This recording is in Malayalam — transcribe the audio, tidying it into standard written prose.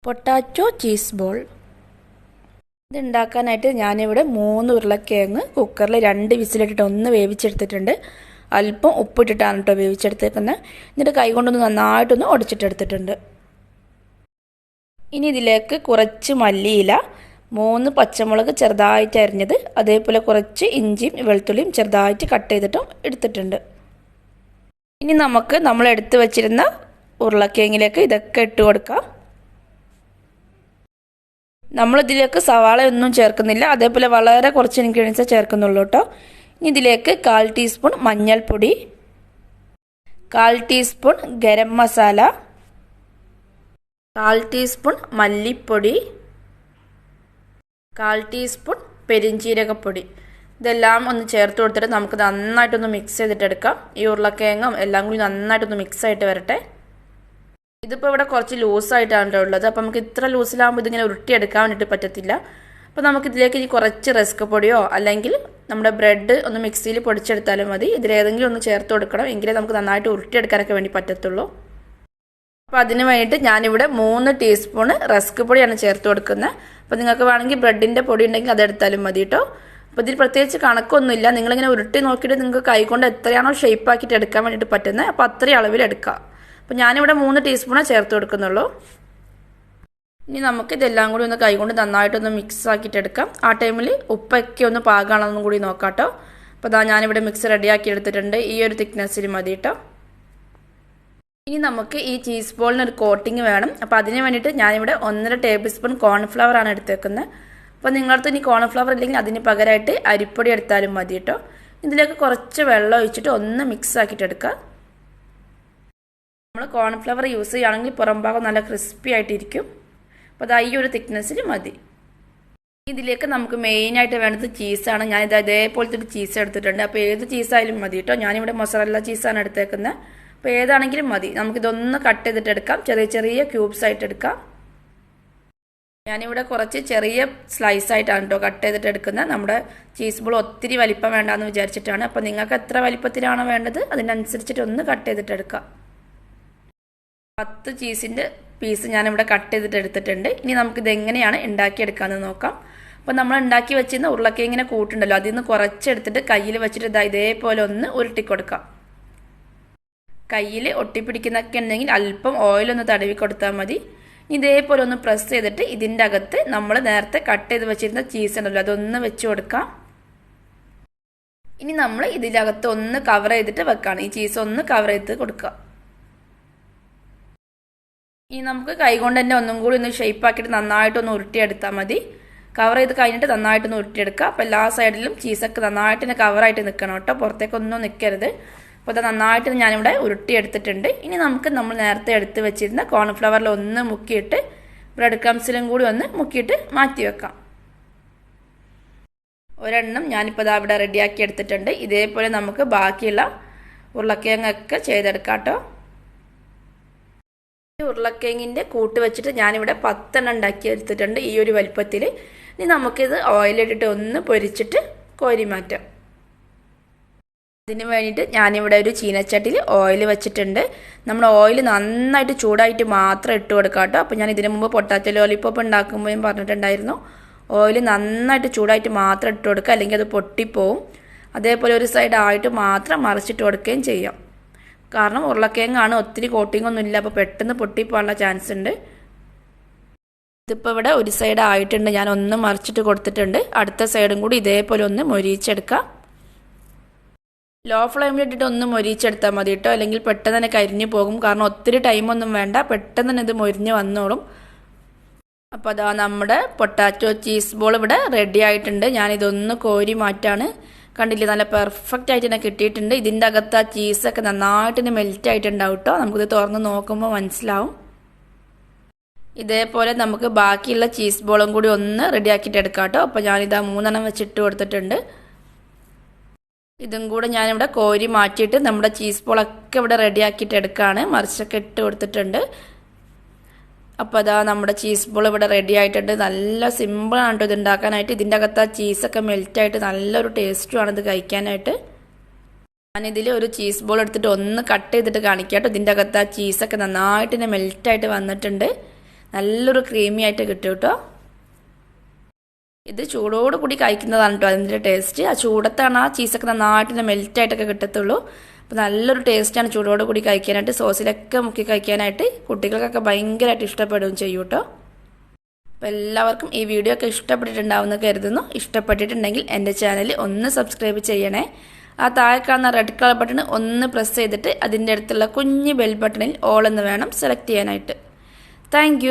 Potato cheese ball. ഇതുണ്ടാക്കാനായിട്ട് ഞാനിവിടെ 3 ഉരുളക്കിഴങ്ങ് കുക്കറിൽ 2 വിസിലിട്ടിട്ട് ഒന്ന് വേവിച്ചെടുത്തിട്ടുണ്ട്. അല്പം ഉപ്പിട്ടിട്ടാണ് കേട്ടോ വേവിച്ചെടുത്തേക്കുന്നത്. എന്നിട്ട് കൈകൊണ്ടൊന്ന് നന്നായിട്ടൊന്ന് ഉടച്ചിട്ടെടുത്തിട്ടുണ്ട്. ഇനി ഇതിലേക്ക് കുറച്ച് മല്ലിയില, 3 പച്ചമുളക് ചെറുതായിട്ട് അരിഞ്ഞത്, അതേപോലെ കുറച്ച് ഇഞ്ചിയും വെളുത്തുള്ളിയും ചെറുതായിട്ട് കട്ട് ചെയ്തിട്ടും എടുത്തിട്ടുണ്ട്. ഇനി നമുക്ക് നമ്മൾ എടുത്തു വച്ചിരുന്ന ഉരുളക്കിഴങ്ങിലേക്ക് ഇതൊക്കെ ഇട്ട് കൊടുക്കാം. നമ്മളിതിലേക്ക് സവാളയൊന്നും ചേർക്കുന്നില്ല, അതേപോലെ വളരെ കുറച്ച് ഇൻഗ്രീഡിയൻസ് ചേർക്കുന്നുള്ളൂ കേട്ടോ. ഇനി ഇതിലേക്ക് 1/4 ടീസ്പൂൺ മഞ്ഞൾപ്പൊടി, 1/4 ടീസ്പൂൺ ഗരം മസാല, 1/4 ടീസ്പൂൺ മല്ലിപ്പൊടി, 1/4 ടീസ്പൂൺ പെരിഞ്ജീരകപ്പൊടി. ഇതെല്ലാം ഒന്ന് ചേർത്ത് കൊടുത്തിട്ട് നമുക്ക് നന്നായിട്ടൊന്ന് മിക്സ് ചെയ്തിട്ടെടുക്കാം. ഈ ഉരുളക്കിഴങ്ങും എല്ലാം കൂടി നന്നായിട്ടൊന്ന് മിക്സ് ആയിട്ട് വരട്ടെ. ഇതിപ്പോൾ ഇവിടെ കുറച്ച് ലൂസായിട്ടാണ് ഉള്ളത്. അപ്പോൾ നമുക്ക് ഇത്ര ലൂസിലാകുമ്പോൾ ഇതിങ്ങനെ ഉരുട്ടിയെടുക്കാൻ വേണ്ടിയിട്ട് പറ്റത്തില്ല. അപ്പോൾ നമുക്കിതിലേക്ക് ഇനി കുറച്ച് റസ്ക് പൊടിയോ അല്ലെങ്കിൽ നമ്മുടെ ബ്രെഡ് ഒന്ന് മിക്സിയിൽ പൊടിച്ചെടുത്താലും മതി. ഇതിലേതെങ്കിലും ഒന്ന് ചേർത്ത് കൊടുക്കണം, എങ്കിലേ നമുക്ക് നന്നായിട്ട് ഉരുട്ടിയെടുക്കാനൊക്കെ വേണ്ടി പറ്റത്തുള്ളൂ. അപ്പോൾ അതിന് വേണ്ടിയിട്ട് ഞാനിവിടെ 3 ടീസ്പൂണ് റസ്ക് പൊടിയാണ് ചേർത്ത് കൊടുക്കുന്നത്. അപ്പോൾ നിങ്ങൾക്ക് വേണമെങ്കിൽ ബ്രെഡിൻ്റെ പൊടി ഉണ്ടെങ്കിൽ അതെടുത്താലും മതി കേട്ടോ. അപ്പോൾ ഇതിൽ പ്രത്യേകിച്ച് കണക്കൊന്നുമില്ല. നിങ്ങളിങ്ങനെ ഉരുട്ടി നോക്കിയിട്ട് നിങ്ങൾക്ക് കൈകൊണ്ട് എത്രയാണോ ഷേപ്പ് ആക്കിയിട്ട് എടുക്കാൻ വേണ്ടിയിട്ട് പറ്റുന്നത് അപ്പോൾ അത്രയും അളവിൽ എടുക്കുക. അപ്പോൾ ഞാനിവിടെ 3 ടീസ്പൂണേ ചേർത്ത് കൊടുക്കുന്നുള്ളൂ. ഇനി നമുക്ക് ഇതെല്ലാം കൂടി ഒന്ന് കൈകൊണ്ട് നന്നായിട്ടൊന്ന് മിക്സ് ആക്കിയിട്ട് എടുക്കാം. ആ ടൈമിൽ ഉപ്പൊക്കെ ഒന്ന് പാകമാണെന്നും കൂടി നോക്കാം കേട്ടോ. അപ്പോൾ അതാ ഞാനിവിടെ മിക്സ് റെഡിയാക്കി എടുത്തിട്ടുണ്ട്. ഈ ഒരു തിക്നെസ്സിൽ മതി കേട്ടോ. ഇനി നമുക്ക് ഈ ചീസ് ബോളിന് ഒരു കോട്ടിങ് വേണം. അപ്പോൾ അതിന് വേണ്ടിയിട്ട് ഞാനിവിടെ 1.5 ടേബിൾ സ്പൂൺ കോൺഫ്ലവർ ആണ് എടുത്തേക്കുന്നത്. അപ്പോൾ നിങ്ങളടുത്ത് ഇനി കോൺഫ്ലവർ ഇല്ലെങ്കിൽ അതിന് പകരമായിട്ട് അരിപ്പൊടി എടുത്താലും മതി കേട്ടോ. ഇതിലേക്ക് കുറച്ച് വെള്ളം ഒഴിച്ചിട്ട് ഒന്ന് മിക്സ് ആക്കിയിട്ട് എടുക്കുക. നമ്മൾ കോൺഫ്ലവർ യൂസ് ചെയ്യുകയാണെങ്കിൽ പുറം ഭാഗം നല്ല ക്രിസ്പി ആയിട്ടിരിക്കും. അപ്പോൾ അത് ഈ ഒരു തിക്നെസ്സിൽ മതി. ഇതിലേക്ക് നമുക്ക് മെയിനായിട്ട് വേണ്ടത് ചീസാണ്. ഞാനിത് അതേപോലത്തെ ഒരു ചീസ് എടുത്തിട്ടുണ്ട്. അപ്പോൾ ഏത് ചീസായാലും മതി കേട്ടോ. ഞാനിവിടെ മൊസറല്ല ചീസാണ് എടുത്തേക്കുന്നത്. അപ്പോൾ ഏതാണെങ്കിലും മതി. നമുക്കിതൊന്ന് കട്ട് ചെയ്തിട്ട് എടുക്കാം. ചെറിയ ചെറിയ ക്യൂബ്സ് ആയിട്ട് എടുക്കാം. ഞാനിവിടെ കുറച്ച് ചെറിയ സ്ലൈസ് ആയിട്ടാണ് കേട്ടോ കട്ട് ചെയ്തിട്ട് എടുക്കുന്നത്. നമ്മുടെ ചീസ് ബോൾ ഒത്തിരി വലിപ്പം വേണ്ടാന്ന് വിചാരിച്ചിട്ടാണ്. അപ്പോൾ നിങ്ങൾക്ക് എത്ര വലിപ്പത്തിലാണോ വേണ്ടത് അതിനനുസരിച്ചിട്ട് ഒന്ന് കട്ട് ചെയ്തിട്ട് എടുക്കാം. 10 ചീസിൻ്റെ പീസ് ഞാനിവിടെ കട്ട് ചെയ്തിട്ട് എടുത്തിട്ടുണ്ട്. ഇനി നമുക്കിത് എങ്ങനെയാണ് ഉണ്ടാക്കിയെടുക്കാമെന്ന് നോക്കാം. അപ്പോൾ നമ്മൾ ഉണ്ടാക്കി വെച്ചിരുന്ന ഉരുളക്കിഴങ്ങിനെ കൂട്ടുണ്ടല്ലോ, അതിൽ നിന്ന് കുറച്ചെടുത്തിട്ട് കയ്യിൽ വെച്ചിട്ട് ഇതേപോലെ ഒന്ന് ഉരുട്ടി കൊടുക്കാം. കയ്യിൽ ഒട്ടിപ്പിടിക്കുന്നൊക്കെ ഉണ്ടെങ്കിൽ അല്പം ഓയിലൊന്ന് തടവി കൊടുത്താൽ മതി. ഇതേപോലെ ഒന്ന് പ്രസ് ചെയ്തിട്ട് ഇതിൻ്റെ അകത്ത് നമ്മൾ നേരത്തെ കട്ട് ചെയ്ത് വെച്ചിരുന്ന ചീസ് ഉണ്ടല്ലോ അതൊന്ന് വെച്ച് കൊടുക്കാം. ഇനി നമ്മൾ ഇതിനകത്ത് ഒന്ന് കവർ ചെയ്തിട്ട് വെക്കാണ്. ഈ ചീസ് ഒന്ന് കവർ ചെയ്ത് കൊടുക്കുക. ഇനി നമുക്ക് കൈകൊണ്ട് തന്നെ ഒന്നും കൂടി ഒന്ന് ഷേപ്പ് ആക്കിയിട്ട് നന്നായിട്ടൊന്ന് ഉരുട്ടിയെടുത്താൽ മതി. കവർ ചെയ്ത് കഴിഞ്ഞിട്ട് നന്നായിട്ടൊന്ന് ഉരുട്ടിയെടുക്കുക. അപ്പോൾ എല്ലാ സൈഡിലും ചീസൊക്കെ നന്നായിട്ട് തന്നെ കവറായിട്ട് നിൽക്കണം കേട്ടോ, പുറത്തേക്കൊന്നും നിൽക്കരുത്. അപ്പോൾ അത് നന്നായിട്ട് ഞാനിവിടെ ഉരുട്ടിയെടുത്തിട്ടുണ്ട്. ഇനി നമുക്ക് നമ്മൾ നേരത്തെ എടുത്ത് വെച്ചിരുന്ന കോൺഫ്ലവറിൽ ഒന്ന് മുക്കിയിട്ട് ബ്രെഡ് ക്രംസിലും കൂടി ഒന്ന് മുക്കിയിട്ട് മാറ്റി വെക്കാം. ഒരെണ്ണം ഞാനിപ്പോൾ ഇതാ ഇവിടെ റെഡിയാക്കി എടുത്തിട്ടുണ്ട്. ഇതേപോലെ നമുക്ക് ബാക്കിയുള്ള ഉരുളക്കിഴങ്ങൊക്കെ ചെയ്തെടുക്കാം കേട്ടോ. ഉരുളക്കിഴങ്ങിൻ്റെ കൂട്ട് വെച്ചിട്ട് ഞാനിവിടെ 10 എണ്ണം ഉണ്ടാക്കി എടുത്തിട്ടുണ്ട് ഈ ഒരു വലുപ്പത്തിൽ. ഇനി നമുക്കിത് ഓയിലിട്ടിട്ട് ഒന്ന് പൊരിച്ചിട്ട് കോരി മാറ്റാം. അതിന് വേണ്ടിയിട്ട് ഞാനിവിടെ ഒരു ചീനച്ചട്ടിയിൽ ഓയിൽ വെച്ചിട്ടുണ്ട്. നമ്മൾ ഓയിൽ നന്നായിട്ട് ചൂടായിട്ട് മാത്രം ഇട്ട് കൊടുക്കാം കേട്ടോ. അപ്പോൾ ഞാൻ ഇതിനു മുമ്പ് പൊട്ടാറ്റോ ലോലിപ്പോപ്പ് ഉണ്ടാക്കുമ്പോഴും പറഞ്ഞിട്ടുണ്ടായിരുന്നു, ഓയിൽ നന്നായിട്ട് ചൂടായിട്ട് മാത്രം ഇട്ട് കൊടുക്കുക, അല്ലെങ്കിൽ അത് പൊട്ടിപ്പോവും. അതേപോലെ ഒരു സൈഡ് ആയിട്ട് മാത്രം മറിച്ചിട്ട് കൊടുക്കുകയും ചെയ്യാം. കാരണം ഉരുളക്കിഴങ്ങാണ്, ഒത്തിരി കോട്ടിംഗ് ഒന്നും ഇല്ല, അപ്പോൾ പെട്ടെന്ന് പൊട്ടിപ്പോകാനുള്ള ചാൻസ് ഉണ്ട്. ഇതിപ്പോൾ ഇവിടെ ഒരു സൈഡ് ആയിട്ടുണ്ട്, ഞാൻ ഒന്ന് മറിച്ചിട്ട് കൊടുത്തിട്ടുണ്ട്. അടുത്ത സൈഡും കൂടി ഇതേപോലെ ഒന്ന് മൊരിയിച്ചെടുക്കാം. ലോ ഫ്ലെയിമിൽ ഇട്ടിട്ട് ഒന്ന് മൊരിയിച്ചെടുത്താൽ മതി കേട്ടോ, അല്ലെങ്കിൽ പെട്ടെന്ന് തന്നെ കരിഞ്ഞു പോകും. കാരണം ഒത്തിരി ടൈമൊന്നും വേണ്ട, പെട്ടെന്ന് തന്നെ ഇത് മൊരിഞ്ഞ് വന്നോളും. അപ്പോൾ അതാ നമ്മുടെ പൊട്ടാറ്റോ ചീസ് ബോൾ ഇവിടെ റെഡി ആയിട്ടുണ്ട്. ഞാനിതൊന്ന് കോരി മാറ്റാണ്. കണ്ടില്ലേ, നല്ല പെർഫെക്റ്റ് ആയിട്ട് തന്നെ കിട്ടിയിട്ടുണ്ട്. ഇതിൻ്റെ അകത്ത് ആ ചീസൊക്കെ നന്നായിട്ട് തന്നെ മെൽറ്റ് ആയിട്ടുണ്ടാവും കേട്ടോ. നമുക്കിത് തുറന്ന് നോക്കുമ്പോൾ മനസ്സിലാവും. ഇതേപോലെ നമുക്ക് ബാക്കിയുള്ള ചീസ് ബോളും കൂടി ഒന്ന് റെഡിയാക്കിയിട്ട് എടുക്കാം കേട്ടോ. അപ്പോൾ ഞാനിതാ 3 എണ്ണം വെച്ചിട്ട് കൊടുത്തിട്ടുണ്ട്. ഇതും കൂടെ ഞാനിവിടെ കോരി മാറ്റിയിട്ട് നമ്മുടെ ചീസ് ബോളൊക്കെ ഇവിടെ റെഡിയാക്കിയിട്ട് എടുക്കുകയാണ്. മറിച്ചൊക്കെ ഇട്ട് കൊടുത്തിട്ടുണ്ട്. അപ്പോൾ അതാ നമ്മുടെ ചീസ് ബോൾ ഇവിടെ റെഡി ആയിട്ടുണ്ട്. നല്ല സിമ്പിളാണ് കേട്ടോ ഇത് ഉണ്ടാക്കാനായിട്ട്. ഇതിൻ്റെ അകത്ത് ആ ചീസൊക്കെ മെൽറ്റായിട്ട് നല്ലൊരു ടേസ്റ്റുമാണ് ഇത് കഴിക്കാനായിട്ട്. ഞാനിതിൽ ഒരു ചീസ് ബോൾ എടുത്തിട്ട് ഒന്ന് കട്ട് ചെയ്തിട്ട് കാണിക്കാം കേട്ടോ. ഇതിൻ്റെ അകത്ത് ആ ചീസൊക്കെ നന്നായിട്ട് തന്നെ മെൽറ്റായിട്ട് വന്നിട്ടുണ്ട്. നല്ലൊരു ക്രീമി ആയിട്ട് കിട്ടും കേട്ടോ. ഇത് ചൂടോട് കൂടി കഴിക്കുന്നതാണ് കേട്ടോ അതിൻ്റെ ടേസ്റ്റ്. ആ ചൂടത്താണ് ആ ചീസൊക്കെ നന്നായിട്ട് മെൽറ്റായിട്ടൊക്കെ കിട്ടത്തുള്ളൂ. അപ്പോൾ നല്ലൊരു ടേസ്റ്റാണ് ചൂടോട് കൂടി കഴിക്കാനായിട്ട്. സോസിലൊക്കെ മുക്കി കഴിക്കാനായിട്ട് കുട്ടികൾക്കൊക്കെ ഭയങ്കരമായിട്ട് ഇഷ്ടപ്പെടുകയും ചെയ്യും കേട്ടോ. അപ്പോൾ എല്ലാവർക്കും ഈ വീഡിയോ ഒക്കെ ഇഷ്ടപ്പെട്ടിട്ടുണ്ടാവുമെന്ന് കരുതുന്നു. ഇഷ്ടപ്പെട്ടിട്ടുണ്ടെങ്കിൽ എൻ്റെ ചാനൽ ഒന്ന് സബ്സ്ക്രൈബ് ചെയ്യണേ. ആ താഴെ കാണുന്ന റെഡ് കളർ ബട്ടൺ ഒന്ന് പ്രസ് ചെയ്തിട്ട് അതിൻ്റെ അടുത്തുള്ള കുഞ്ഞ് ബെൽ ബട്ടണിൽ ഓൾ എന്ന് വേണം സെലക്ട് ചെയ്യാനായിട്ട്. താങ്ക്